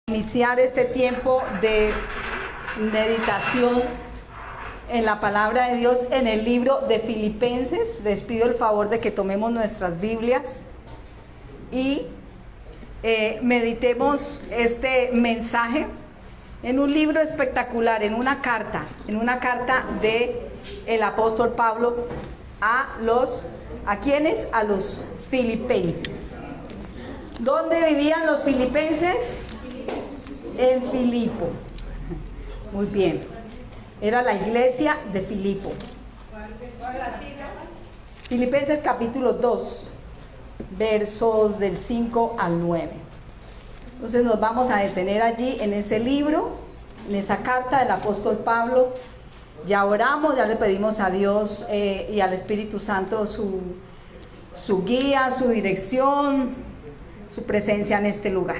Iniciar este tiempo de meditación en la palabra de Dios en el libro de Filipenses. Les pido el favor de que tomemos nuestras Biblias y meditemos este mensaje en un libro espectacular, en una carta de el apóstol Pablo ¿a quiénes? A los filipenses. ¿Dónde vivían los filipenses? En Filipo. Muy bien. Era la iglesia de Filipo. Filipenses capítulo 2, versos del 5 al 9. Entonces nos vamos a detener allí en ese libro, en esa carta del apóstol Pablo. Ya oramos, ya le pedimos a Dios y al Espíritu Santo su guía, su dirección, su presencia en este lugar.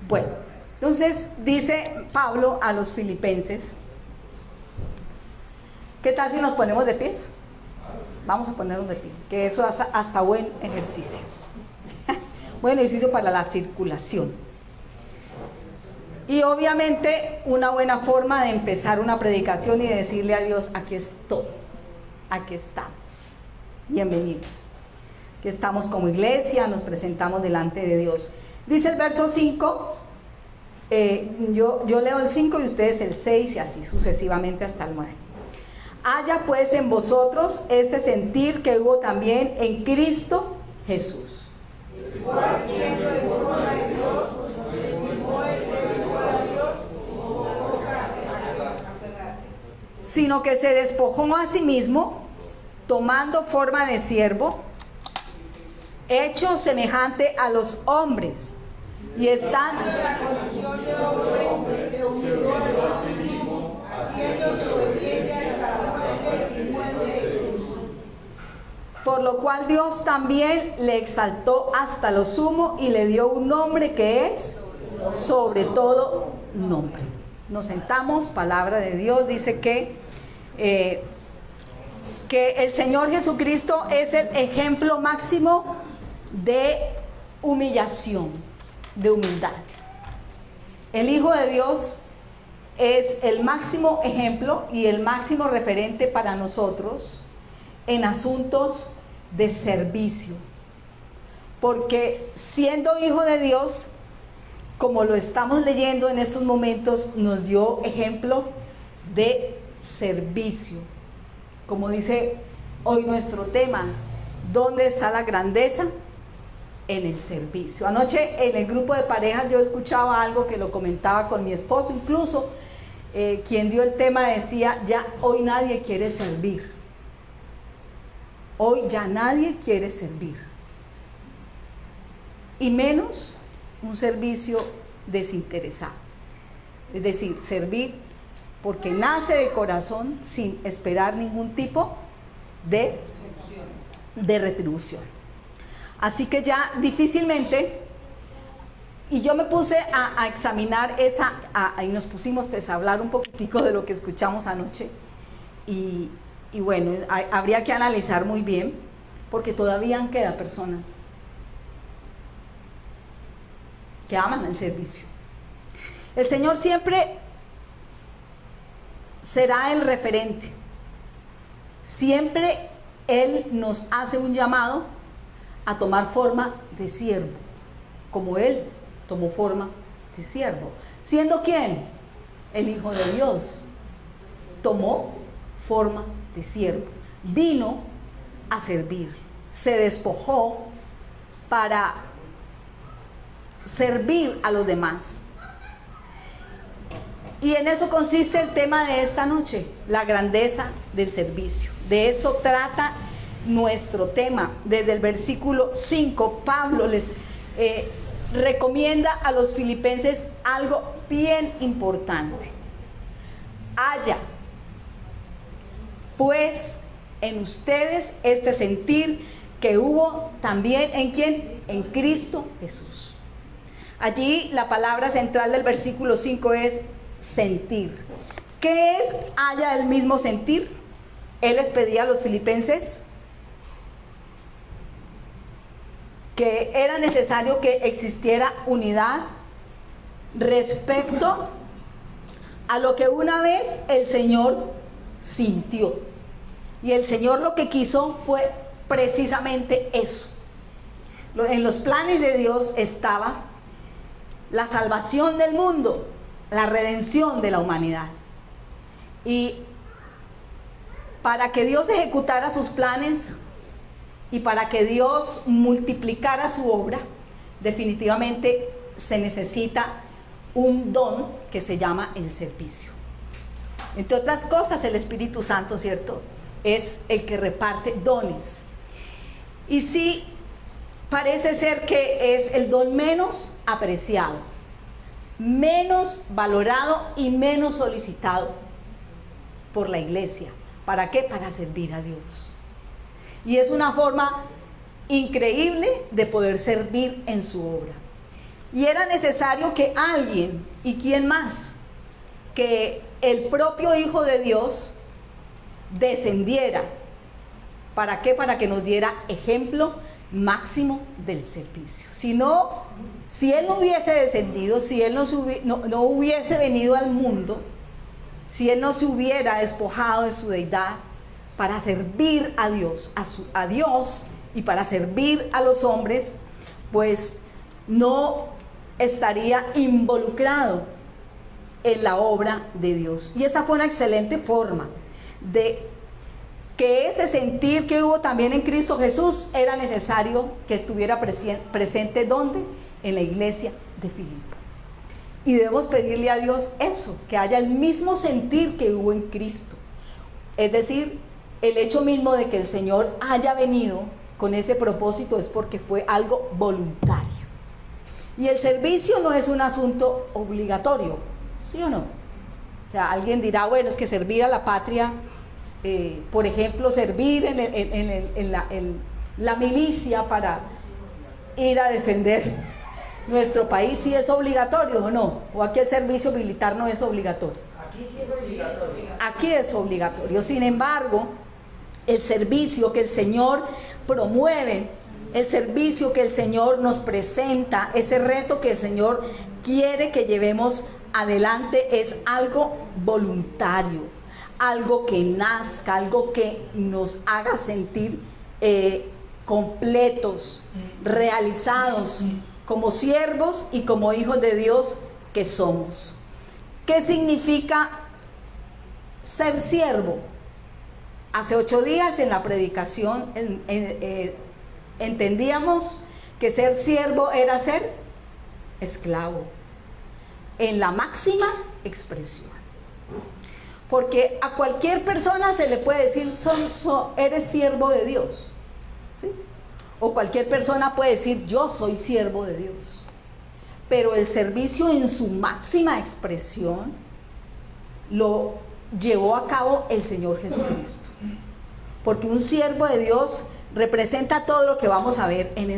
Bueno, entonces dice Pablo a los filipenses. ¿Qué tal si nos ponemos de pies? Vamos a ponernos de pie, que eso es hasta buen ejercicio. Buen ejercicio para la circulación. Y obviamente una buena forma de empezar una predicación y de decirle a Dios: aquí estoy, aquí estamos, bienvenidos. Aquí estamos como iglesia, nos presentamos delante de Dios. Dice el verso 5, yo leo el 5 y ustedes el 6 y así sucesivamente hasta el 9. Haya pues en vosotros este sentir que hubo también en Cristo Jesús. Igual siendo de forma de Dios, nos estimó el ser igual a Dios como cosa para aferrarse. Sino que se despojó a sí mismo, tomando forma de siervo, hecho semejante a los hombres, y estando en la condición de hombre, se humilló a sí mismo, haciéndose obediente hasta la muerte y muerte de cruz. por lo cual Dios también le exaltó hasta lo sumo y le dio un nombre que es sobre todo nombre. Nos sentamos, palabra de Dios, dice que el Señor Jesucristo es el ejemplo máximo de humillación, de humildad. El Hijo de Dios es el máximo ejemplo y el máximo referente para nosotros en asuntos de servicio, porque siendo Hijo de Dios, como lo estamos leyendo en estos momentos, nos dio ejemplo de servicio. Como dice hoy nuestro tema, ¿dónde está la grandeza? En el servicio. Anoche en el grupo de parejas yo escuchaba algo que lo comentaba con mi esposo, incluso quien dio el tema decía: ya hoy nadie quiere servir. Hoy ya nadie quiere servir. Y menos un servicio desinteresado. Es decir, servir porque nace de corazón sin esperar ningún tipo de retribución. Así que ya difícilmente, y yo me puse a examinar y nos pusimos pues a hablar un poquitico de lo que escuchamos anoche, y bueno, habría que analizar muy bien, porque todavía quedan personas que aman el servicio. El Señor siempre será el referente. Siempre Él nos hace un llamado a tomar forma de siervo, como Él tomó forma de siervo. ¿Siendo quién? El Hijo de Dios. Tomó forma de siervo. Vino a servir. Se despojó para servir a los demás. Y en eso consiste el tema de esta noche, la grandeza del servicio. De eso trata nuestro tema. Desde el versículo 5, Pablo les recomienda a los filipenses algo bien importante. Haya pues en ustedes este sentir que hubo también ¿en quién? En Cristo Jesús. Allí la palabra central del versículo 5 es sentir. ¿Qué es haya el mismo sentir? Él les pedía a los filipenses que era necesario que existiera unidad respecto a lo que una vez el Señor sintió. Y el Señor lo que quiso fue precisamente eso. En los planes de Dios estaba la salvación del mundo, la redención de la humanidad. Y para que Dios ejecutara sus planes y para que Dios multiplicara su obra, definitivamente se necesita un don que se llama el servicio. Entre otras cosas, el Espíritu Santo, ¿cierto?, es el que reparte dones. Y sí, parece ser que es el don menos apreciado, menos valorado y menos solicitado por la iglesia. ¿Para qué? Para servir a Dios. Y es una forma increíble de poder servir en su obra. Y era necesario que alguien, ¿y quién más?, que el propio Hijo de Dios descendiera. ¿Para qué? Para que nos diera ejemplo máximo del servicio. Si Él no hubiese descendido, si Él no hubiese venido al mundo, si Él no se hubiera despojado de su deidad para servir a Dios, a Dios y para servir a los hombres, pues no estaría involucrado en la obra de Dios. Y esa fue una excelente forma de que ese sentir que hubo también en Cristo Jesús era necesario que estuviera presente ¿dónde? En la iglesia de Filipo. Y debemos pedirle a Dios eso, que haya el mismo sentir que hubo en Cristo. Es decir, el hecho mismo de que el Señor haya venido con ese propósito es porque fue algo voluntario. Y el servicio no es un asunto obligatorio, ¿sí o no? O sea, alguien dirá, bueno, es que servir a la patria, por ejemplo, servir en la milicia para ir a defender nuestro país, ¿sí es obligatorio o no? ¿O aquí el servicio militar no es obligatorio? Aquí sí es obligatorio. Aquí es obligatorio. Sin embargo, el servicio que el Señor promueve, el servicio que el Señor nos presenta, ese reto que el Señor quiere que llevemos adelante es algo voluntario, algo que nazca, algo que nos haga sentir completos, realizados como siervos y como hijos de Dios que somos. ¿Qué significa ser siervo? Hace 8 días en la predicación entendíamos que ser siervo era ser esclavo, en la máxima expresión. Porque a cualquier persona se le puede decir, eres siervo de Dios, ¿sí? O cualquier persona puede decir, yo soy siervo de Dios. Pero el servicio en su máxima expresión lo llevó a cabo el Señor Jesucristo. Porque un siervo de Dios representa todo lo que vamos a ver en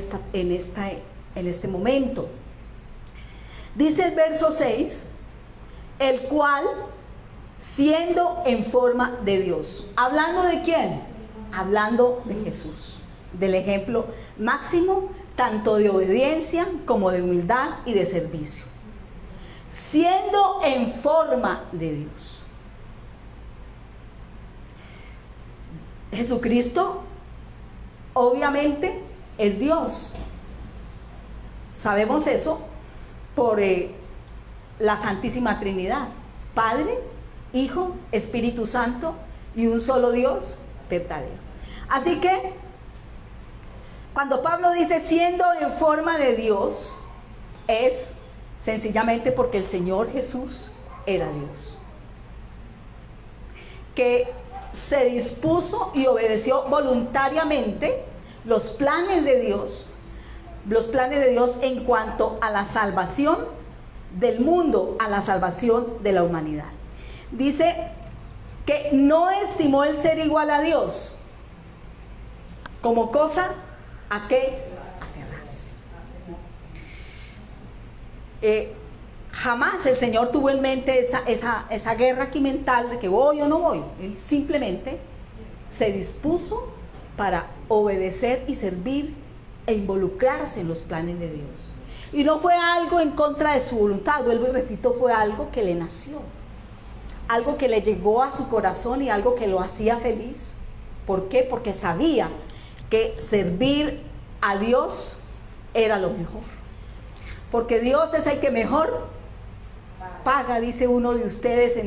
este momento. Dice el verso 6, el cual, siendo en forma de Dios. ¿Hablando de quién? Hablando de Jesús, del ejemplo máximo, tanto de obediencia como de humildad y de servicio. Siendo en forma de Dios. Jesucristo, obviamente, es Dios. Sabemos eso por la Santísima Trinidad, Padre, Hijo, Espíritu Santo y un solo Dios verdadero. Así que cuando Pablo dice siendo en forma de Dios, es sencillamente porque el Señor Jesús era Dios, que se dispuso y obedeció voluntariamente los planes de Dios en cuanto a la salvación del mundo, a la salvación de la humanidad. Dice que no estimó el ser igual a Dios como cosa a qué aferrarse. Jamás el Señor tuvo en mente esa guerra aquí mental de que voy o no voy. Él simplemente se dispuso para obedecer y servir e involucrarse en los planes de Dios. Y no fue algo en contra de su voluntad, vuelvo y repito, fue algo que le nació, algo que le llegó a su corazón y algo que lo hacía feliz. ¿Por qué? Porque sabía que servir a Dios era lo mejor. Porque Dios es el que mejor paga, dice uno de ustedes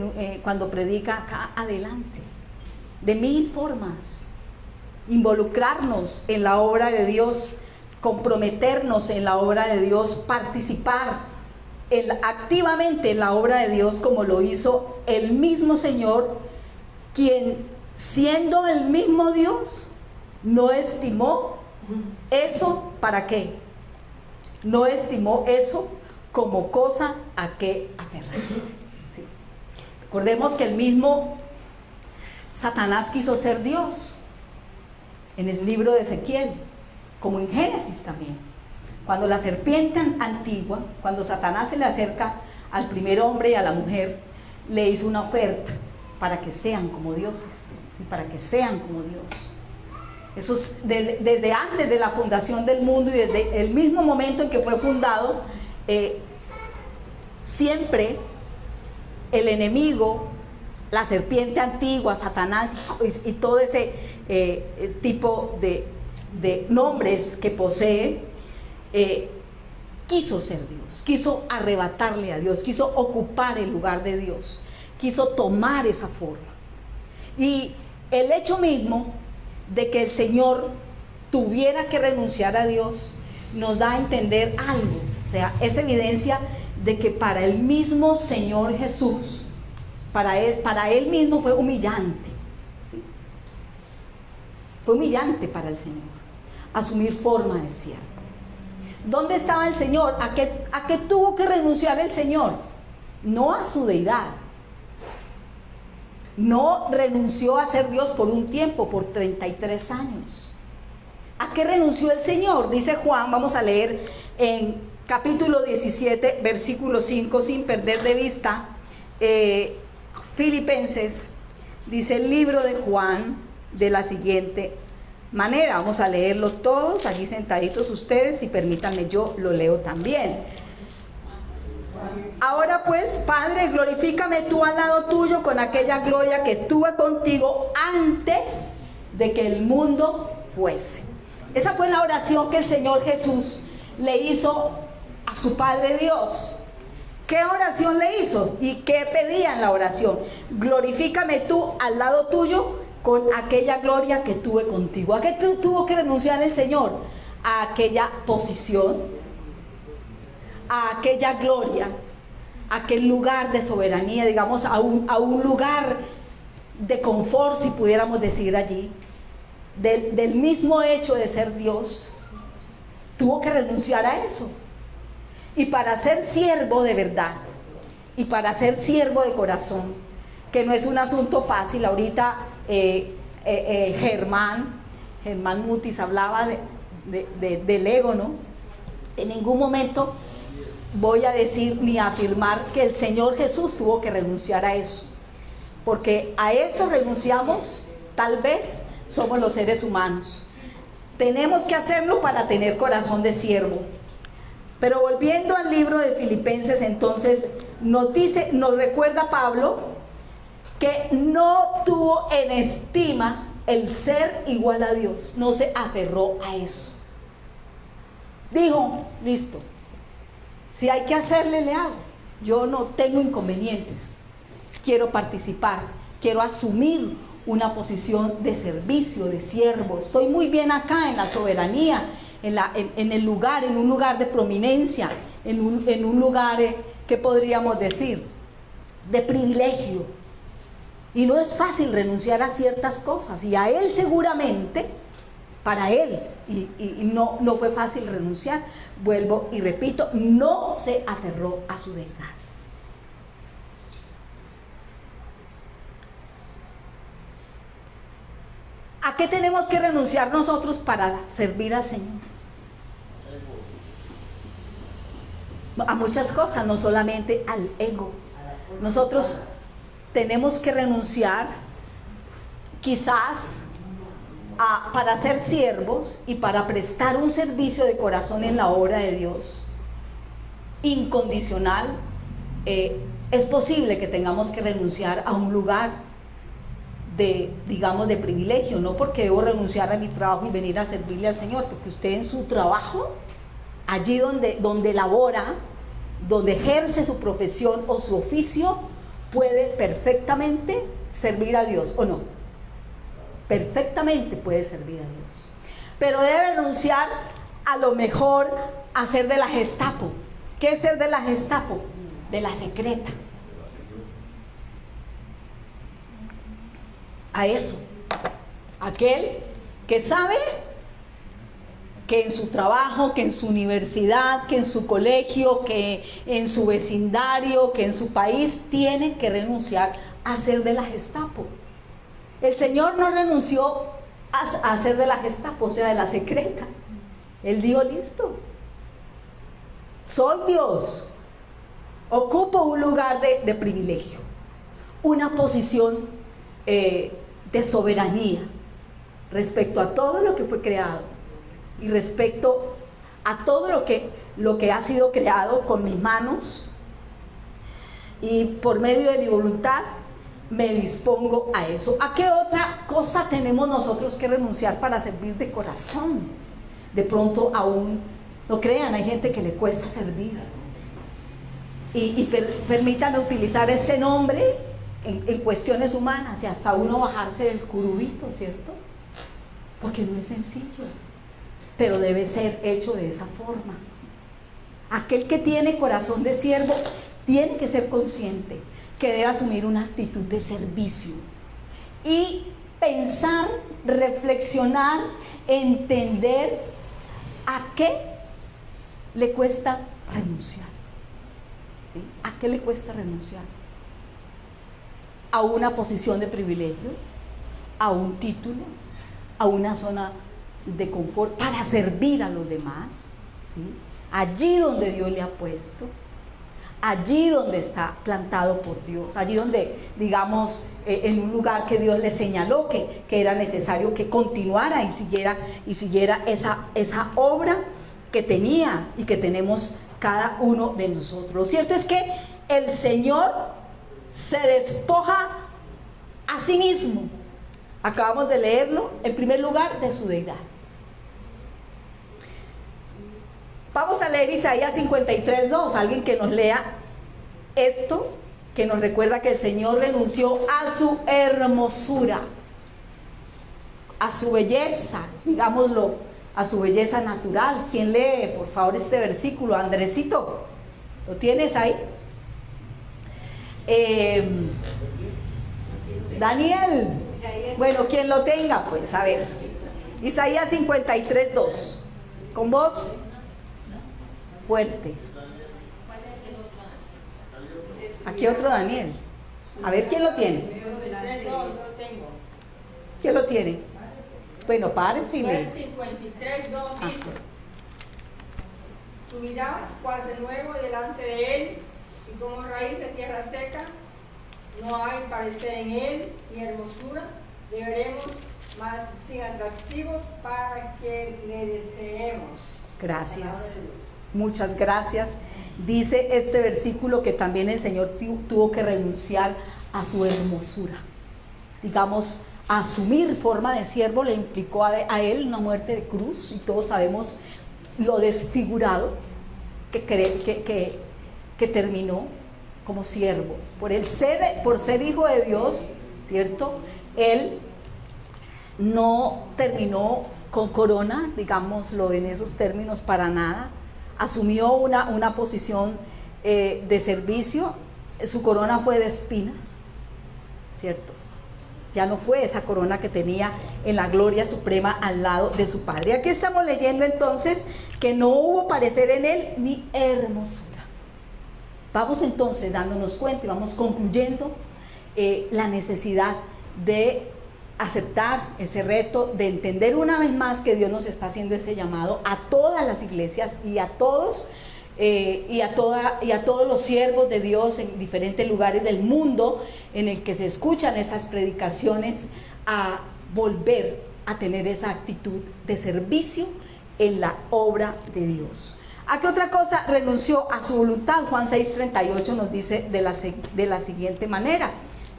cuando predica acá adelante. De 1000 formas. Involucrarnos en la obra de Dios, comprometernos en la obra de Dios, participar activamente en la obra de Dios, como lo hizo el mismo Señor, quien siendo el mismo Dios no estimó eso, ¿para qué? No estimó eso como cosa a que aferrarse. ¿Sí? Recordemos que el mismo Satanás quiso ser Dios en el libro de Ezequiel, como en Génesis también. Cuando la serpiente antigua, cuando Satanás se le acerca al primer hombre y a la mujer, le hizo una oferta para que sean como dioses, ¿sí? Para que sean como Dios. Eso es desde antes de la fundación del mundo y desde el mismo momento en que fue fundado, siempre el enemigo, la serpiente antigua, Satanás y todo ese tipo de nombres que posee, quiso ser Dios, quiso arrebatarle a Dios, quiso ocupar el lugar de Dios, quiso tomar esa forma. Y el hecho mismo de que el Señor tuviera que renunciar a Dios nos da a entender algo. O sea, es evidencia de que para el mismo Señor Jesús, para él mismo fue humillante, ¿sí? Fue humillante para el Señor asumir forma de siervo. ¿Dónde estaba el Señor? ¿A qué tuvo que renunciar el Señor? No a su deidad. No renunció a ser Dios por un tiempo, por 33 años. ¿A qué renunció el Señor? Dice Juan, vamos a leer en capítulo 17, versículo 5, sin perder de vista Filipenses. Dice el libro de Juan de la siguiente manera. Vamos a leerlo todos, allí sentaditos ustedes, y permítanme, yo lo leo también. Ahora pues, Padre, glorifícame tú al lado tuyo con aquella gloria que tuve contigo antes de que el mundo fuese. Esa fue la oración que el Señor Jesús le hizo a su Padre Dios. ¿Qué oración le hizo? ¿Y qué pedía en la oración? Glorifícame tú al lado tuyo con aquella gloria que tuve contigo. ¿A qué tuvo que renunciar el Señor? A aquella posición, a aquella gloria, a aquel lugar de soberanía, digamos, a un lugar de confort, si pudiéramos decir allí, del mismo hecho de ser Dios. Tuvo que renunciar a eso. Y para ser siervo de verdad, y para ser siervo de corazón, que no es un asunto fácil. Ahorita Germán Mutis hablaba del ego, ¿no? En ningún momento voy a decir ni a afirmar que el Señor Jesús tuvo que renunciar a eso, porque a eso renunciamos, tal vez somos los seres humanos. Tenemos que hacerlo para tener corazón de siervo. Pero volviendo al libro de Filipenses, entonces nos recuerda Pablo que no tuvo en estima el ser igual a Dios, no se aferró a eso. Dijo, listo, si hay que hacerle, le hago. Yo no tengo inconvenientes, quiero participar, quiero asumir una posición de servicio, de siervo. Estoy muy bien acá en la soberanía, en un lugar de prominencia, en un lugar, ¿qué podríamos decir? De privilegio. Y no es fácil renunciar a ciertas cosas, y a él seguramente, para él, y no fue fácil renunciar. Vuelvo y repito, no se aferró a su deidad. ¿A qué tenemos que renunciar nosotros para servir al Señor? A muchas cosas, no solamente al ego. Nosotros tenemos que renunciar quizás para ser siervos y para prestar un servicio de corazón en la obra de Dios. incondicional, es posible que tengamos que renunciar a un lugar digamos, de privilegio, no porque debo renunciar a mi trabajo y venir a servirle al Señor, porque usted en su trabajo, allí donde labora, donde ejerce su profesión o su oficio, puede perfectamente servir a Dios, ¿o no? Perfectamente puede servir a Dios, pero debe renunciar a lo mejor a ser de la Gestapo. ¿Qué es ser de la Gestapo? De la secreta. A eso, aquel que sabe que en su trabajo, que en su universidad, que en su colegio, que en su vecindario, que en su país, tiene que renunciar a ser de la Gestapo. El Señor no renunció a ser de la Gestapo, o sea, de la secreta. Él dijo, listo, soy Dios, ocupo un lugar de privilegio, una posición de soberanía respecto a todo lo que fue creado y respecto a todo lo que ha sido creado con mis manos, y por medio de mi voluntad me dispongo a eso. ¿A qué otra cosa tenemos nosotros que renunciar para servir de corazón? De pronto aún, no crean, hay gente que le cuesta servir, y permítanme utilizar ese nombre en cuestiones humanas, y hasta uno bajarse del curubito, ¿cierto? Porque no es sencillo, pero debe ser hecho de esa forma. Aquel que tiene corazón de siervo tiene que ser consciente que debe asumir una actitud de servicio y pensar, reflexionar, entender a qué le cuesta renunciar. ¿Sí? ¿A qué le cuesta renunciar? A una posición de privilegio, a un título, a una zona de confort para servir a los demás, ¿sí? Allí donde Dios le ha puesto, allí donde está plantado por Dios, allí donde, digamos, en un lugar que Dios le señaló que era necesario que continuara y siguiera esa obra que tenía y que tenemos cada uno de nosotros. Lo cierto es que el Señor se despoja a sí mismo. Acabamos de leerlo, en primer lugar, de su deidad. Vamos a leer Isaías 53:2, alguien que nos lea esto, que nos recuerda que el Señor renunció a su hermosura, a su belleza, digámoslo, a su belleza natural. ¿Quién lee, por favor, este versículo? Andresito, ¿lo tienes ahí? Daniel, bueno, quien lo tenga, pues, a ver, Isaías 53:2, con voz fuerte. Aquí otro Daniel, a ver, ¿quién lo tiene? ¿Quién lo tiene? Bueno, párense y lee. 53:2 dice: subirá cual renuevo delante de él, y como raíz de tierra seca, no hay parecer en él ni hermosura, le veremos, mas sin atractivo para que le deseemos. Gracias, muchas gracias. Dice este versículo que también el Señor tuvo que renunciar a su hermosura. Digamos, asumir forma de siervo le implicó a él una muerte de cruz, y todos sabemos lo desfigurado que terminó como siervo. Por ser hijo de Dios, ¿cierto? Él no terminó con corona, digámoslo en esos términos, para nada. Asumió una posición de servicio. Su corona fue de espinas, ¿cierto? Ya no fue esa corona que tenía en la gloria suprema al lado de su Padre. Aquí estamos leyendo entonces que no hubo parecer en él ni hermosura. Vamos entonces dándonos cuenta y vamos concluyendo la necesidad de aceptar ese reto, de entender una vez más que Dios nos está haciendo ese llamado a todas las iglesias y a todos y a todos los siervos de Dios en diferentes lugares del mundo en el que se escuchan esas predicaciones, a volver a tener esa actitud de servicio en la obra de Dios, ¿A qué otra cosa renunció? A su voluntad. Juan 6:38 nos dice de la siguiente manera.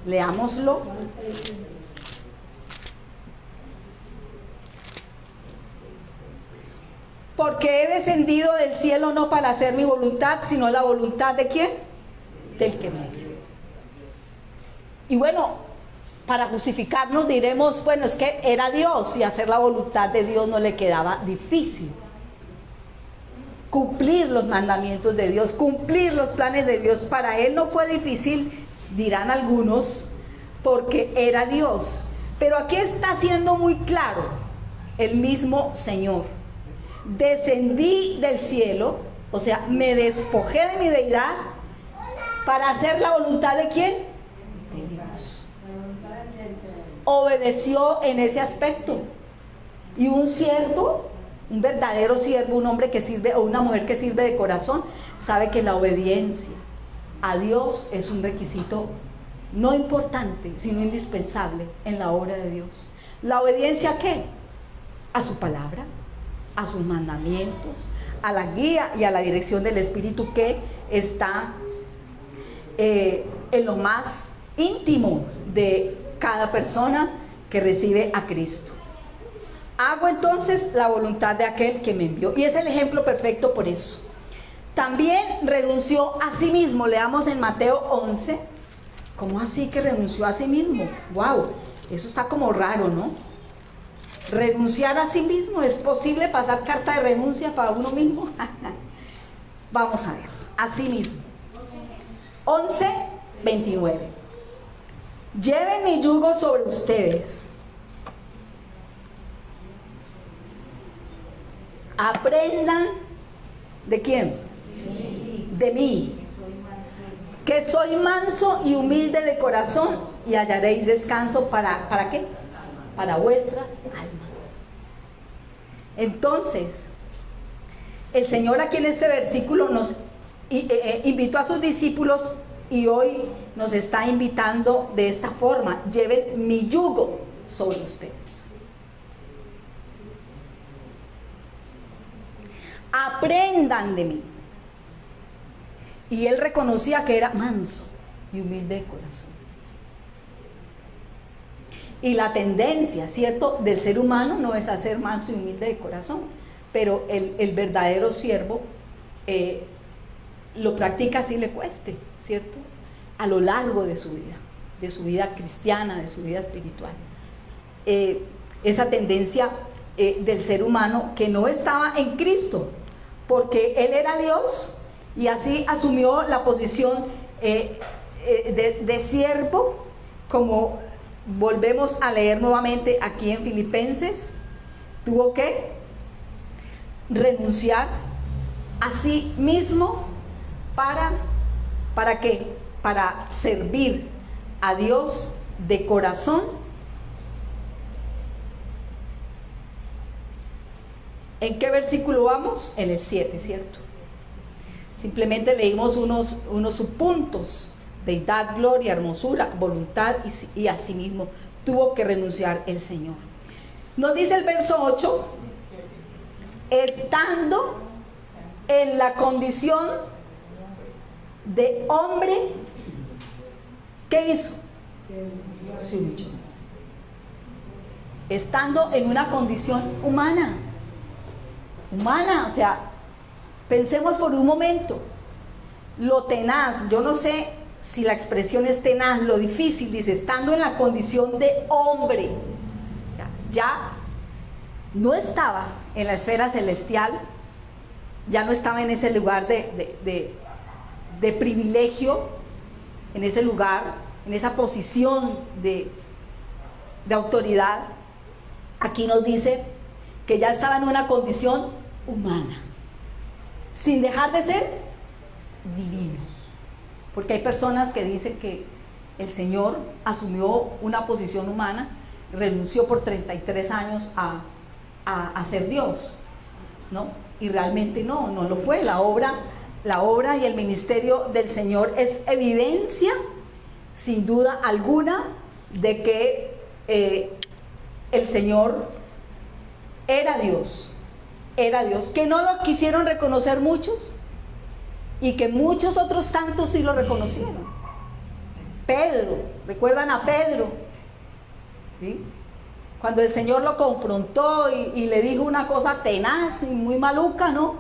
Leámoslo. Porque he descendido del cielo no para hacer mi voluntad, sino la voluntad ¿de quién? Del que me envió. Y bueno, para justificarnos diremos, bueno, es que era Dios y hacer la voluntad de Dios no le quedaba difícil. Cumplir los mandamientos de Dios, cumplir los planes de Dios, para él no fue difícil, dirán algunos, porque era Dios. Pero aquí está siendo muy claro el mismo Señor. Descendí del cielo, o sea, me despojé de mi deidad para hacer la voluntad ¿de quién? De Dios. Obedeció en ese aspecto. Y un siervo, un verdadero siervo, un hombre que sirve o una mujer que sirve de corazón, sabe que la obediencia a Dios es un requisito no importante, sino indispensable en la obra de Dios. ¿La obediencia a qué? A su palabra, a sus mandamientos, a la guía y a la dirección del Espíritu que está en lo más íntimo de cada persona que recibe a Cristo. Hago entonces la voluntad de aquel que me envió. Y es el ejemplo perfecto por eso. También renunció a sí mismo. Leamos en Mateo 11. ¿Cómo así que renunció a sí mismo? ¡Wow! Eso está como raro, ¿no? Renunciar a sí mismo. ¿Es posible pasar carta de renuncia para uno mismo? Vamos a ver. A sí mismo. 11:29. Lleven mi yugo sobre ustedes. Aprendan ¿de quién? De mí, que soy manso y humilde de corazón, y hallaréis descanso ¿para qué? Para vuestras almas. Entonces, el Señor aquí en este versículo nos invitó a sus discípulos y hoy nos está invitando de esta forma: lleven mi yugo sobre ustedes. Aprendan de mí. Y él reconocía que era manso y humilde de corazón. Y la tendencia, ¿cierto?, del ser humano no es a ser manso y humilde de corazón, pero el verdadero siervo lo practica así le cueste, ¿cierto?, a lo largo de su vida cristiana, de su vida espiritual. Esa tendencia del ser humano que no estaba en Cristo, porque Él era Dios y así asumió la posición de siervo, como volvemos a leer nuevamente aquí en Filipenses. Tuvo que renunciar a sí mismo ¿para qué? Para servir a Dios de corazón. ¿En qué versículo vamos? En el 7, ¿cierto? Simplemente leímos unos subpuntos: deidad, gloria, hermosura, voluntad y asimismo tuvo que renunciar el Señor. Nos dice el verso 8: estando en la condición de hombre, ¿qué hizo? Se humilló. Estando en una condición humana, o sea, pensemos por un momento lo tenaz, yo no sé si la expresión es tenaz, lo difícil, dice, estando en la condición de hombre, ya no estaba en la esfera celestial, ya no estaba en ese lugar de privilegio, en ese lugar, en esa posición de autoridad. Aquí nos dice que ya estaba en una condición humana, sin dejar de ser divino, porque hay personas que dicen que el Señor asumió una posición humana, renunció por 33 años a ser Dios, ¿no? Y realmente no lo fue. La obra y el ministerio del Señor es evidencia, sin duda alguna, de que el Señor era Dios era Dios, que no lo quisieron reconocer muchos y que muchos otros tantos sí lo reconocieron. Pedro, ¿recuerdan a Pedro? ¿Sí? Cuando el Señor lo confrontó y le dijo una cosa tenaz y muy maluca, ¿no?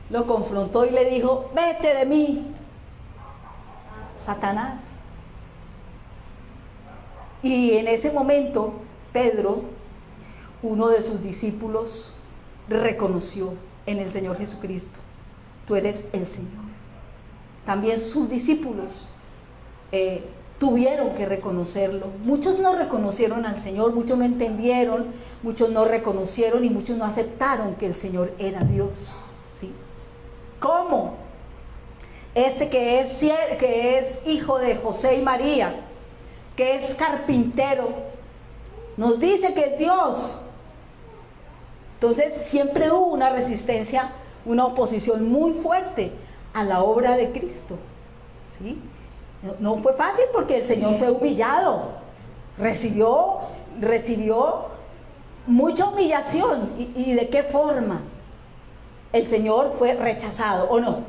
Lo confrontó y le dijo: vete de mí, Satanás. Y en ese momento, Pedro, uno de sus discípulos, reconoció en el Señor Jesucristo: tú eres el Señor. También sus discípulos tuvieron que reconocerlo. Muchos no reconocieron al Señor, muchos no entendieron, muchos no reconocieron y muchos no aceptaron que el Señor era Dios, ¿sí? ¿Cómo? Este que es hijo de José y María, que es carpintero, nos dice que es Dios. Entonces siempre hubo una resistencia, una oposición muy fuerte a la obra de Cristo, ¿sí? No fue fácil porque el Señor fue humillado, recibió mucha humillación. ¿Y de qué forma? El Señor fue rechazado, ¿o no?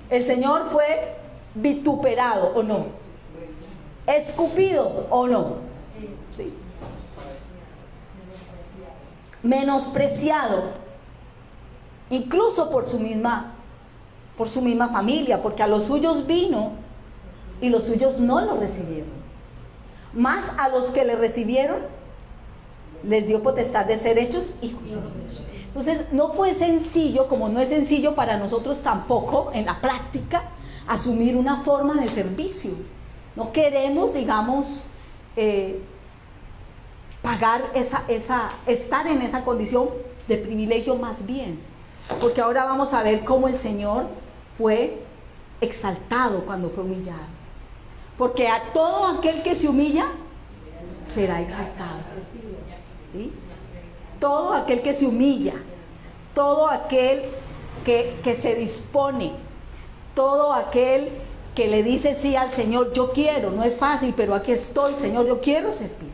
El Señor fue vituperado, ¿o no? Escupido, ¿o no? Sí. Menospreciado, incluso por su misma familia, porque a los suyos vino y los suyos no lo recibieron. Más a los que le recibieron les dio potestad de ser hechos hijos de Dios. Entonces no fue sencillo, como no es sencillo para nosotros tampoco en la práctica asumir una forma de servicio. No queremos, digamos, pagar estar en esa condición de privilegio, más bien, porque ahora vamos a ver cómo el Señor fue exaltado cuando fue humillado, porque a todo aquel que se humilla será exaltado, ¿sí? Todo aquel que se humilla, todo aquel que se dispone, todo aquel que le dice sí al Señor: yo quiero, no es fácil, pero aquí estoy, Señor, yo quiero servirte.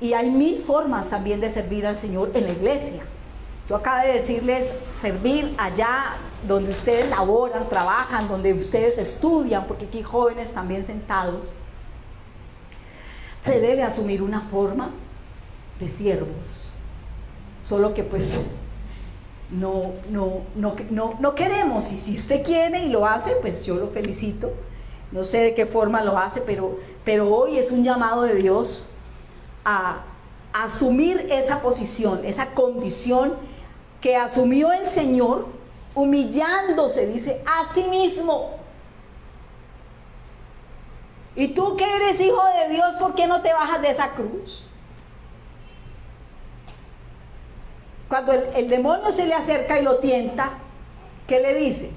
Y hay 1000 formas también de servir al Señor en la iglesia. Yo acabo de decirles servir allá donde ustedes laboran, trabajan, donde ustedes estudian, porque aquí hay jóvenes también sentados. Se debe asumir una forma de siervos, solo que pues no queremos. Y si usted quiere y lo hace, pues yo lo felicito. No sé de qué forma lo hace, pero hoy es un llamado de Dios a asumir esa posición, esa condición que asumió el Señor, humillándose, dice, a sí mismo. Y tú que eres hijo de Dios, ¿por qué no te bajas de esa cruz? Cuando el demonio se le acerca y lo tienta, ¿qué le dice?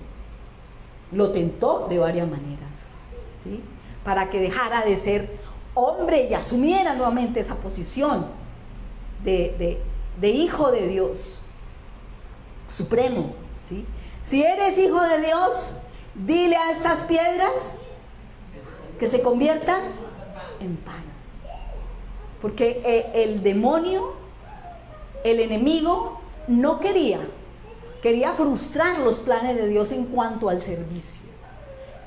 Lo tentó de varias maneras, ¿sí? Para que dejara de ser hombre y asumiera nuevamente esa posición de hijo de Dios supremo, ¿sí? Si eres hijo de Dios, dile a estas piedras que se conviertan en pan. Porque el demonio, el enemigo, no quería frustrar los planes de Dios en cuanto al servicio,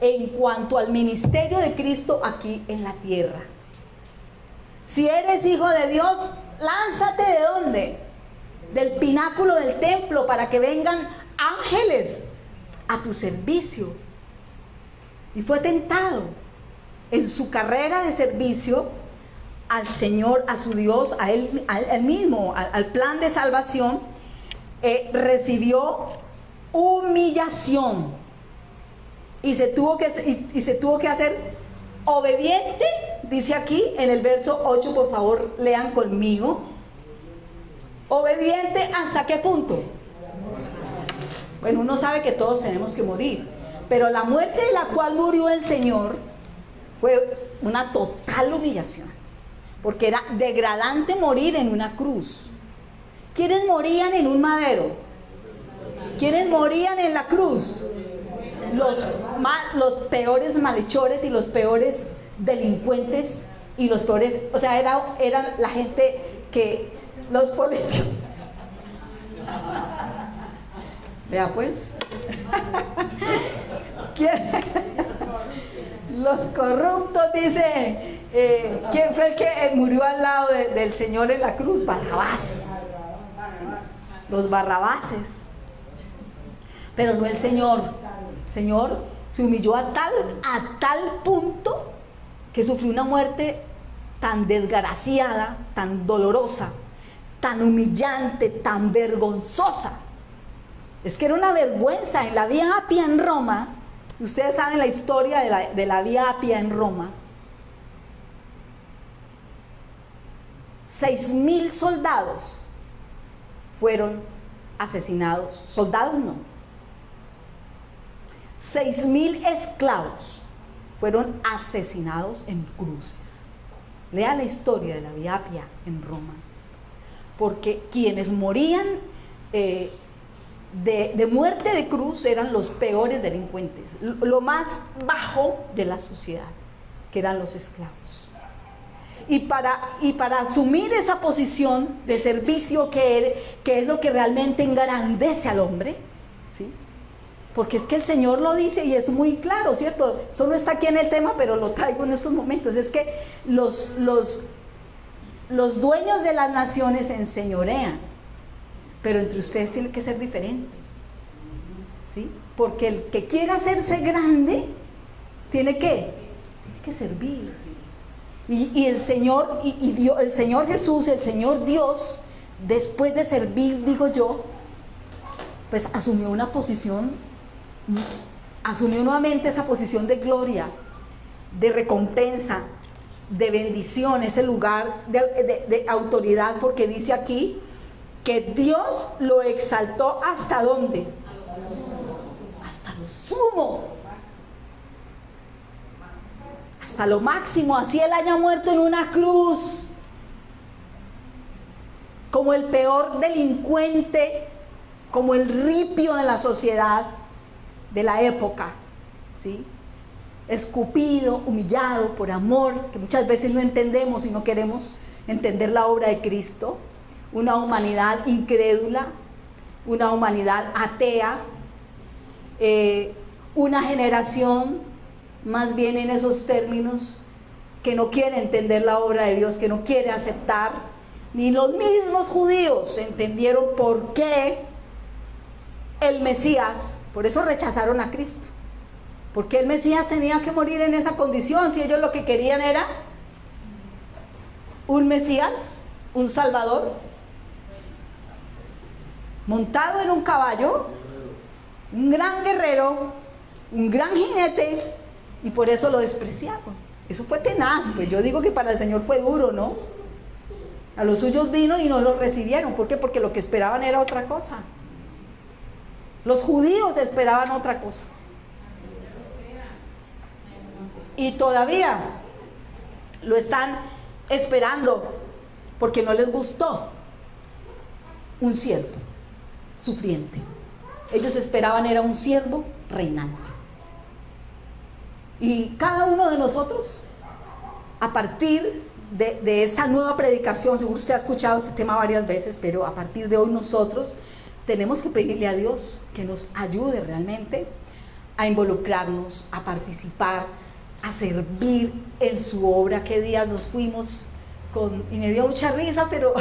en cuanto al ministerio de Cristo aquí en la tierra. Si eres hijo de Dios, lánzate ¿de dónde? Del pináculo del templo, para que vengan ángeles a tu servicio. Y fue tentado en su carrera de servicio al Señor, a su Dios, a él mismo, al plan de salvación. Recibió humillación y se tuvo que hacer obediente. Dice aquí en el verso 8, por favor lean conmigo. Obediente ¿hasta qué punto? Bueno, uno sabe que todos tenemos que morir, pero la muerte de la cual murió el Señor fue una total humillación, porque era degradante morir en una cruz. ¿Quiénes morían en un madero? ¿Quiénes morían en la cruz? Los peores malhechores y los peores delincuentes y los peores, o sea, era la gente que los políticos, Vea pues. ¿Quién? Los corruptos, dice. ¿Quién fue el que murió al lado del Señor en la cruz? Barrabás. Los barrabases. Pero no el Señor. El Señor se humilló a tal punto que sufrió una muerte tan desgraciada, tan dolorosa, tan humillante, tan vergonzosa. Es que era una vergüenza. En la Vía Apia en Roma, ustedes saben la historia de la Vía Apia en Roma, 6.000 soldados fueron asesinados. Soldados no. 6.000 esclavos fueron asesinados en cruces. Lea la historia de la Vía Apia en Roma. Porque quienes morían de muerte de cruz eran los peores delincuentes, lo más bajo de la sociedad, que eran los esclavos. Y para asumir esa posición de servicio que es lo que realmente engrandece al hombre, ¿sí? Porque es que el Señor lo dice y es muy claro, ¿cierto? Eso no está aquí en el tema, pero lo traigo en estos momentos. Es que los dueños de las naciones se enseñorean, pero entre ustedes tiene que ser diferente, ¿sí? Porque el que quiera hacerse grande tiene que servir. Y el Señor, el Señor Jesús, el Señor Dios, después de servir, digo yo, pues asumió una posición, asumió nuevamente esa posición de gloria, de recompensa, de bendición, ese lugar de autoridad, porque dice aquí que Dios lo exaltó ¿hasta dónde? Hasta lo sumo, hasta lo máximo. Así Él haya muerto en una cruz como el peor delincuente, como el ripio de la sociedad de la época, ¿sí? Escupido, humillado por amor, que muchas veces no entendemos y no queremos entender la obra de Cristo. Una humanidad incrédula, una humanidad atea, una generación más bien en esos términos que no quiere entender la obra de Dios, que no quiere aceptar. Ni los mismos judíos entendieron por qué el Mesías, por eso rechazaron a Cristo, porque el Mesías tenía que morir en esa condición, si ellos lo que querían era un Mesías, un Salvador, montado en un caballo, un gran guerrero, un gran jinete, y por eso lo despreciaron. Eso fue tenaz, pues yo digo que para el Señor fue duro, ¿no? A los suyos vino y no lo recibieron. ¿Por qué? Porque lo que esperaban era otra cosa. Los judíos esperaban otra cosa. Y todavía lo están esperando porque no les gustó un siervo sufriente. Ellos esperaban era un siervo reinante. Y cada uno de nosotros, a partir de esta nueva predicación, seguro usted ha escuchado este tema varias veces, pero a partir de hoy nosotros tenemos que pedirle a Dios que nos ayude realmente a involucrarnos, a participar, a servir en su obra. Qué días nos fuimos y me dio mucha risa, pero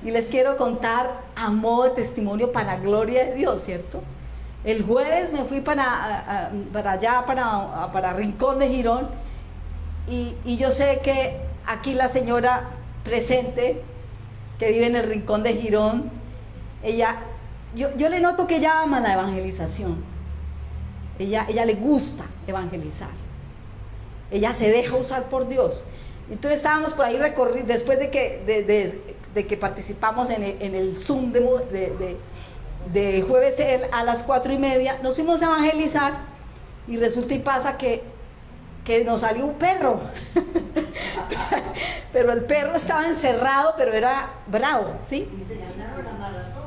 y les quiero contar a modo de testimonio para la gloria de Dios, ¿cierto? El jueves me fui para allá, para Rincón de Girón, y yo sé que aquí la señora presente, que vive en el Rincón de Girón, yo le noto que ella ama la evangelización, ella le gusta evangelizar, ella se deja usar por Dios. Entonces estábamos por ahí recorriendo, después de que participamos en el Zoom de jueves a las 4:30, nos fuimos a evangelizar y resulta y pasa que nos salió un perro pero el perro estaba encerrado, pero era bravo, ¿sí? Y se ganaron la maratón.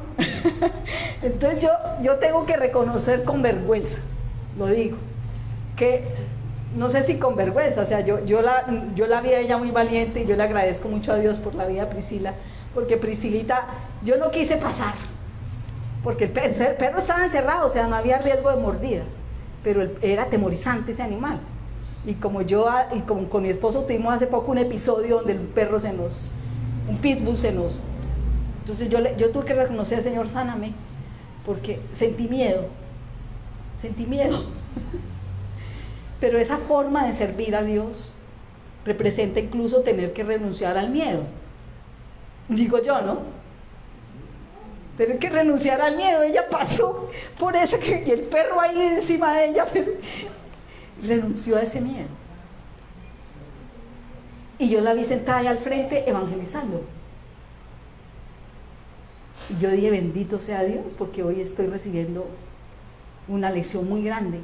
Entonces yo tengo que reconocer con vergüenza, lo digo, que no sé si con vergüenza, o sea, yo la vi a ella muy valiente y yo le agradezco mucho a Dios por la vida de Priscila, porque Priscilita, yo no quise pasar, porque el perro estaba encerrado, o sea, no había riesgo de mordida, pero era atemorizante ese animal. Y como como con mi esposo tuvimos hace poco un episodio donde un perro un pitbull entonces yo tuve que reconocer, Señor, sáname, porque sentí miedo. Pero esa forma de servir a Dios representa incluso tener que renunciar al miedo. Digo yo, ¿no? Tener que renunciar al miedo. Ella pasó por eso y el perro ahí encima de ella, pero renunció a ese miedo. Y yo la vi sentada ahí al frente evangelizando. Y yo dije, bendito sea Dios, porque hoy estoy recibiendo una lección muy grande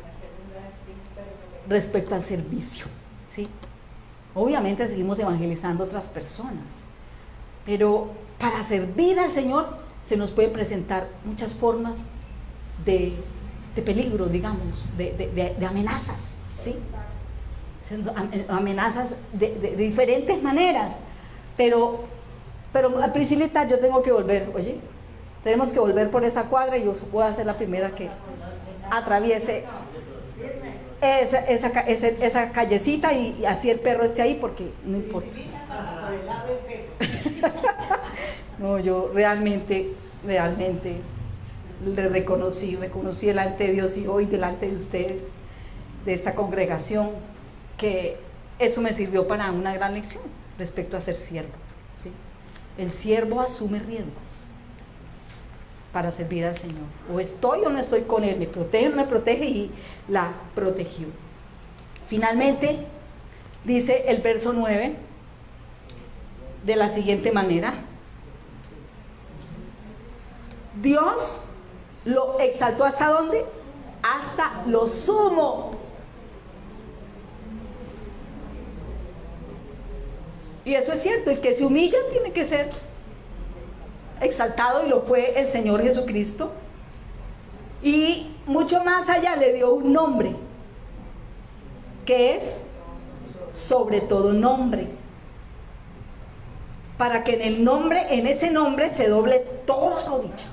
respecto al servicio, ¿sí? Obviamente seguimos evangelizando a otras personas, pero para servir al Señor se nos puede presentar muchas formas de peligro, digamos, de amenazas, ¿sí? Amenazas de diferentes maneras, pero Priscilita, yo tengo que volver, oye, tenemos que volver por esa cuadra y yo voy a ser la primera que atraviese esa callecita y así el perro esté ahí, porque no importa. No, yo realmente le reconocí delante de Dios y hoy delante de ustedes, de esta congregación, que eso me sirvió para una gran lección respecto a ser siervo, ¿sí? El siervo asume riesgos para servir al Señor. O estoy o no estoy con Él, me protege o no me protege, y la protegió. Finalmente, dice el verso 9 de la siguiente manera: Dios lo exaltó ¿hasta dónde? Hasta lo sumo. Y eso es cierto, el que se humilla tiene que ser exaltado, y lo fue el Señor Jesucristo. Y mucho más allá le dio un nombre, que es sobre todo nombre, para que en ese nombre se doble toda rodilla,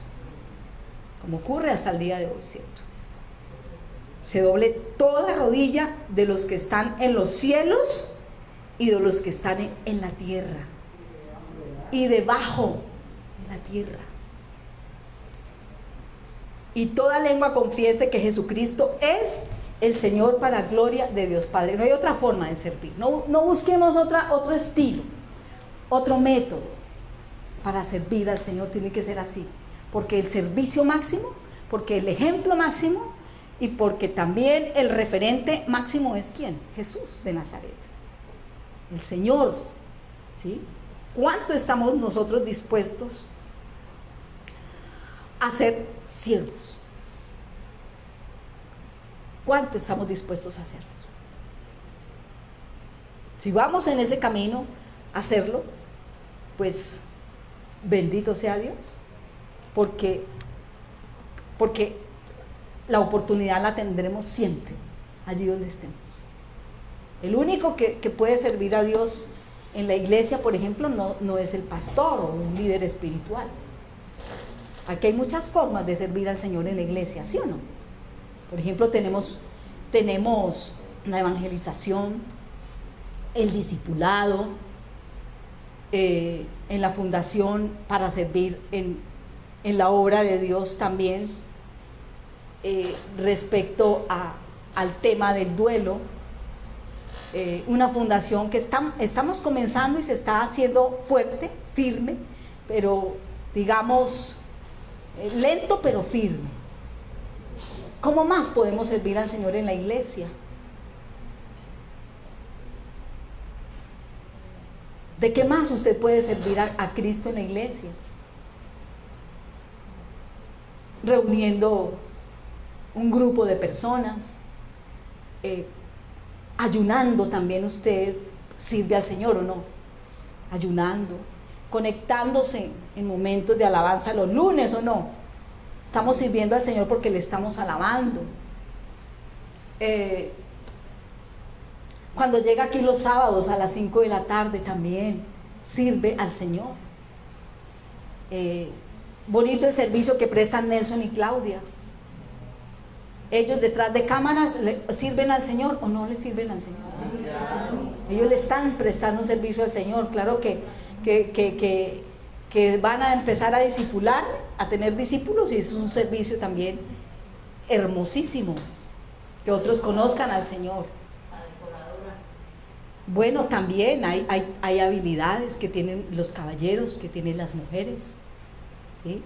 como ocurre hasta el día de hoy, ¿cierto? Se doble toda rodilla de los que están en los cielos y de los que están en la tierra y debajo de la tierra, y toda lengua confiese que Jesucristo es el Señor, para gloria de Dios Padre. No hay otra forma de servir. No busquemos otro estilo, otro método para servir al Señor. Tiene que ser así, porque el servicio máximo, porque el ejemplo máximo, y porque también el referente máximo es ¿quién? Jesús de Nazaret, el Señor, ¿sí? ¿Cuánto estamos nosotros dispuestos a ser siervos? ¿Cuánto estamos dispuestos a hacerlo? Si vamos en ese camino a hacerlo, pues bendito sea Dios, porque la oportunidad la tendremos siempre, allí donde estemos. El único que puede servir a Dios en la iglesia, por ejemplo, no es el pastor o un líder espiritual. Aquí hay muchas formas de servir al Señor en la iglesia, ¿sí o no? Por ejemplo, tenemos la evangelización, el discipulado, en la fundación para servir en la obra de Dios también, respecto al tema del duelo, una fundación que estamos comenzando y se está haciendo fuerte, firme, pero digamos lento pero firme. ¿Cómo más podemos servir al Señor en la iglesia? ¿De qué más usted puede servir a Cristo en la iglesia? Reuniendo un grupo de personas, ayunando también usted sirve al Señor, ¿o no? Ayunando, conectándose en momentos de alabanza los lunes, ¿o no? Estamos sirviendo al Señor porque le estamos alabando. Cuando llega aquí los sábados a las 5 de la tarde también sirve al Señor. bonito el servicio que prestan Nelson y Claudia. Ellos detrás de cámaras ¿le sirven al Señor o no le sirven al Señor? Ellos le están prestando un servicio al Señor. Claro que van a empezar a discipular, a tener discípulos, y es un servicio también hermosísimo, que otros conozcan al Señor. Bueno, también hay habilidades que tienen los caballeros, que tienen las mujeres, ¿sí?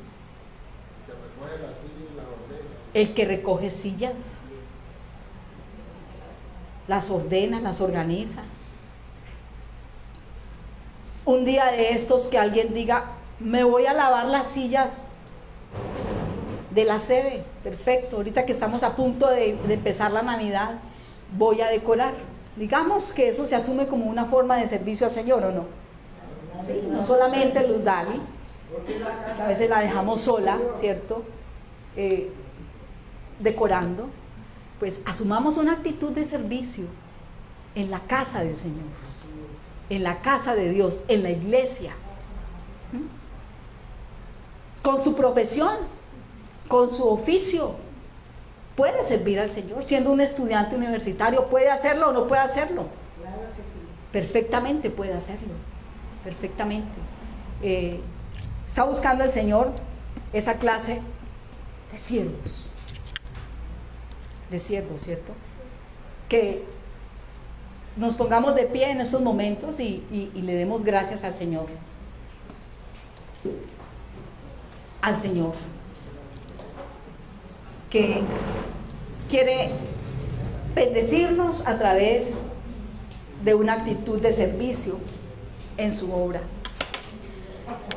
El que recoge sillas, las ordena, las organiza. Un día de estos que alguien diga, me voy a lavar las sillas de la sede, perfecto, ahorita que estamos a punto de empezar la Navidad, voy a decorar. Digamos que eso se asume como una forma de servicio al Señor, ¿o no? Sí, no solamente Luz Dali, a veces la dejamos sola, ¿cierto? Decorando. Pues asumamos una actitud de servicio en la casa del Señor, en la casa de Dios, en la iglesia, con su profesión, con su oficio. Puede servir al Señor, siendo un estudiante universitario, ¿puede hacerlo o no puede hacerlo? Claro que sí. Perfectamente puede hacerlo, perfectamente. Está buscando el Señor esa clase de siervos, ¿cierto? Que nos pongamos de pie en estos momentos y le demos gracias al Señor. Al Señor, que quiere bendecirnos a través de una actitud de servicio en su obra.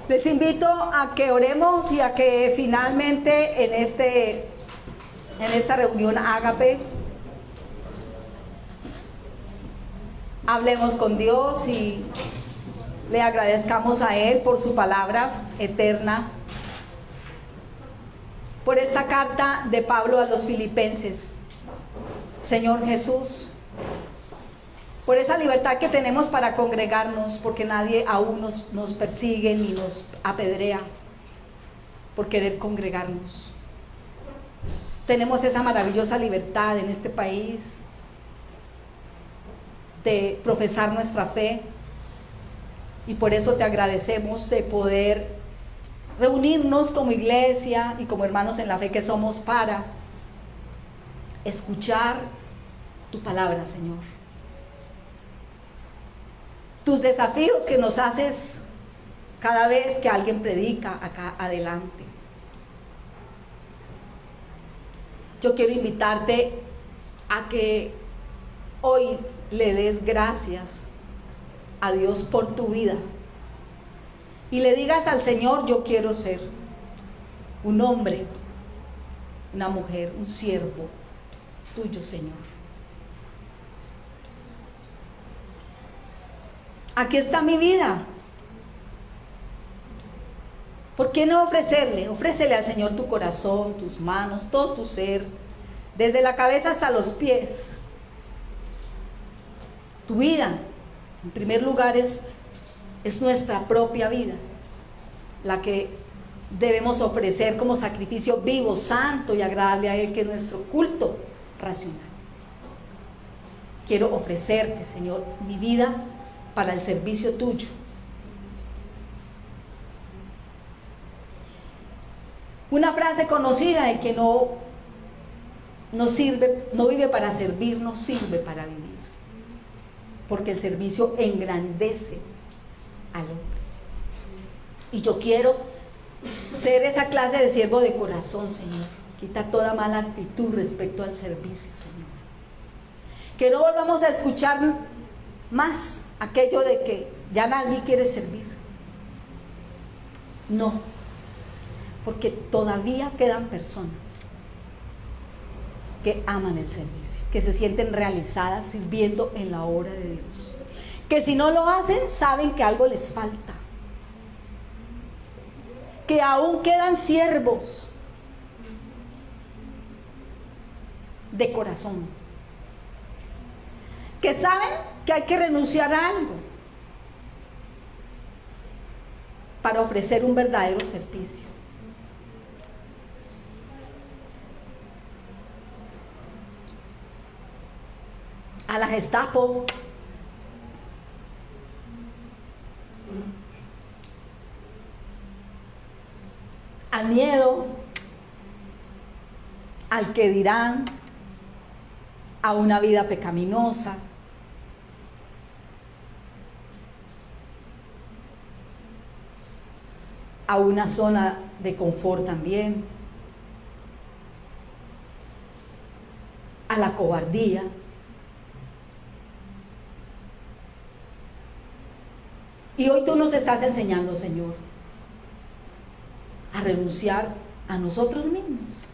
Les invito a que oremos y a que finalmente en esta reunión ágape hablemos con Dios y le agradezcamos a Él por su palabra eterna, por esta carta de Pablo a los filipenses. Señor Jesús, por esa libertad que tenemos para congregarnos, porque nadie aún nos persigue ni nos apedrea por querer congregarnos. Tenemos esa maravillosa libertad en este país de profesar nuestra fe, y por eso te agradecemos de poder reunirnos como iglesia y como hermanos en la fe que somos para escuchar tu palabra, Señor. Tus desafíos que nos haces cada vez que alguien predica acá adelante. Yo quiero invitarte a que hoy le des gracias a Dios por tu vida y le digas al Señor: yo quiero ser un hombre, una mujer, un siervo tuyo, Señor. Aquí está mi vida. ¿Por qué no ofrecerle? Ofrécele al Señor tu corazón, tus manos, todo tu ser, desde la cabeza hasta los pies. Tu vida, en primer lugar, es nuestra propia vida, la que debemos ofrecer como sacrificio vivo, santo y agradable a Él, que es nuestro culto racional. Quiero ofrecerte, Señor, mi vida para el servicio tuyo. Una frase conocida de que no vive para servir, no sirve para vivir, porque el servicio engrandece al hombre. Y yo quiero ser esa clase de siervo de corazón, Señor. Quita toda mala actitud respecto al servicio, Señor. Que no volvamos a escuchar más aquello de que ya nadie quiere servir. No, porque todavía quedan personas que aman el servicio, que se sienten realizadas sirviendo en la obra de Dios, que si no lo hacen saben que algo les falta, que aún quedan siervos de corazón, que saben que hay que renunciar a algo para ofrecer un verdadero servicio. a la Gestapo, al miedo, al que dirán, a una vida pecaminosa, a una zona de confort también, a la cobardía. Y hoy tú nos estás enseñando, Señor, a renunciar a nosotros mismos,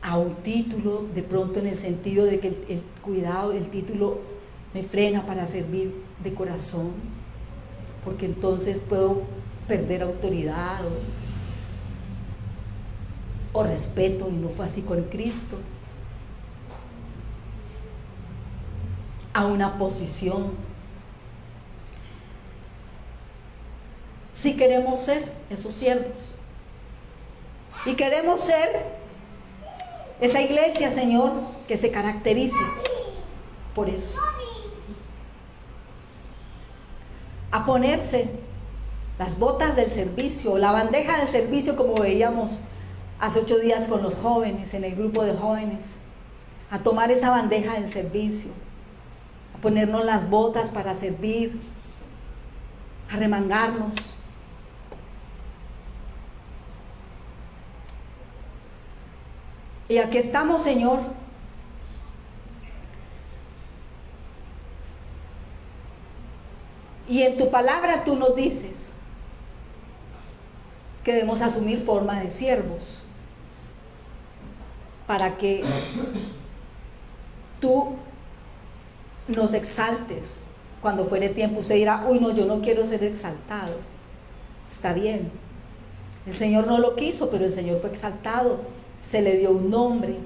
a un título, de pronto en el sentido de que el título me frena para servir de corazón, porque entonces puedo perder autoridad o respeto, y no fue así con Cristo. A una posición. Si queremos ser esos siervos y queremos ser esa iglesia, Señor, que se caracterice por eso, a ponerse las botas del servicio, la bandeja del servicio, como veíamos hace 8 días con los jóvenes, en el grupo de jóvenes, a tomar esa bandeja del servicio, a ponernos las botas para servir, a remangarnos. Y aquí estamos, Señor, y en tu palabra tú nos dices que debemos asumir forma de siervos para que tú nos exaltes cuando fuere tiempo. Usted dirá, uy, no, yo no quiero ser exaltado. Está bien, el Señor no lo quiso, pero el Señor fue exaltado, se le dio un nombre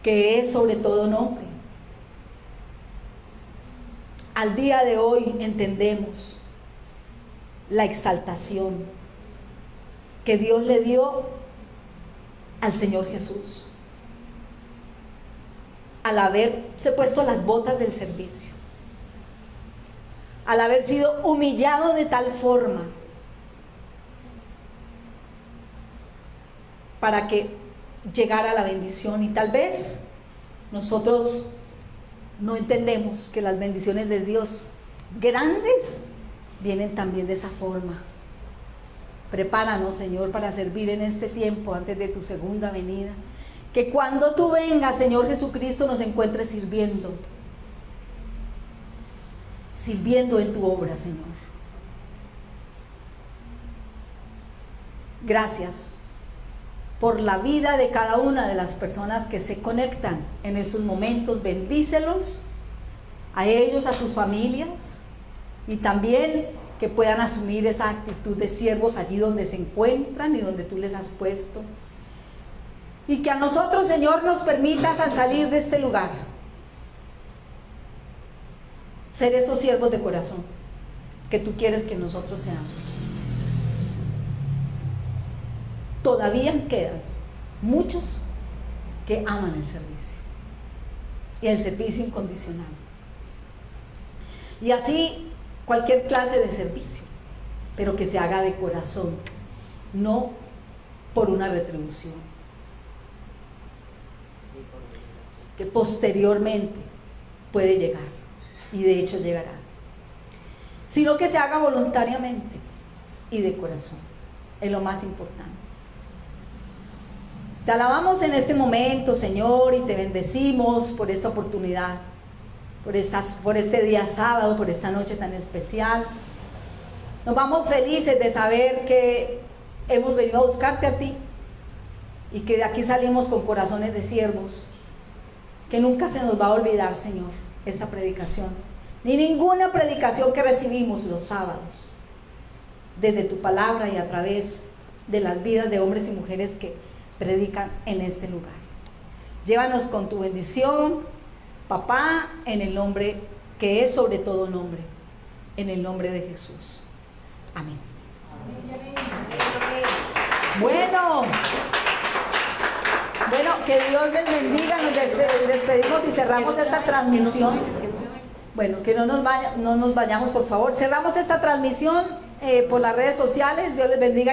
que es sobre todo nombre. Al día de hoy entendemos la exaltación que Dios le dio al Señor Jesús al haberse puesto las botas del servicio, al haber sido humillado de tal forma para que llegara la bendición. Y tal vez nosotros no entendemos que las bendiciones de Dios grandes vienen también de esa forma. Prepáranos, Señor, para servir en este tiempo antes de tu segunda venida. Que cuando tú vengas, Señor Jesucristo, nos encuentres sirviendo en tu obra, Señor. Gracias por la vida de cada una de las personas que se conectan en estos momentos. Bendícelos a ellos, a sus familias, y también que puedan asumir esa actitud de siervos allí donde se encuentran y donde tú les has puesto. Y que a nosotros, Señor, nos permitas, al salir de este lugar, ser esos siervos de corazón que tú quieres que nosotros seamos. Todavía quedan muchos que aman el servicio y el servicio incondicional, y así cualquier clase de servicio, pero que se haga de corazón, no por una retribución que posteriormente puede llegar, y de hecho llegará, sino que se haga voluntariamente y de corazón. Es lo más importante. Te alabamos en este momento, Señor, y te bendecimos por esta oportunidad, por este día sábado, por esta noche tan especial. Nos vamos felices de saber que hemos venido a buscarte a ti, y que de aquí salimos con corazones de siervos, que nunca se nos va a olvidar, Señor, esta predicación, ni ninguna predicación que recibimos los sábados, desde tu palabra y a través de las vidas de hombres y mujeres que predican en este lugar. Llévanos con tu bendición, Papá, en el nombre que es sobre todo nombre, en el nombre de Jesús. Amén. Bueno, Bueno, que Dios les bendiga. Nos despedimos y cerramos esta transmisión. Bueno, que no nos vayamos, por favor. Cerramos esta transmisión por las redes sociales. Dios les bendiga.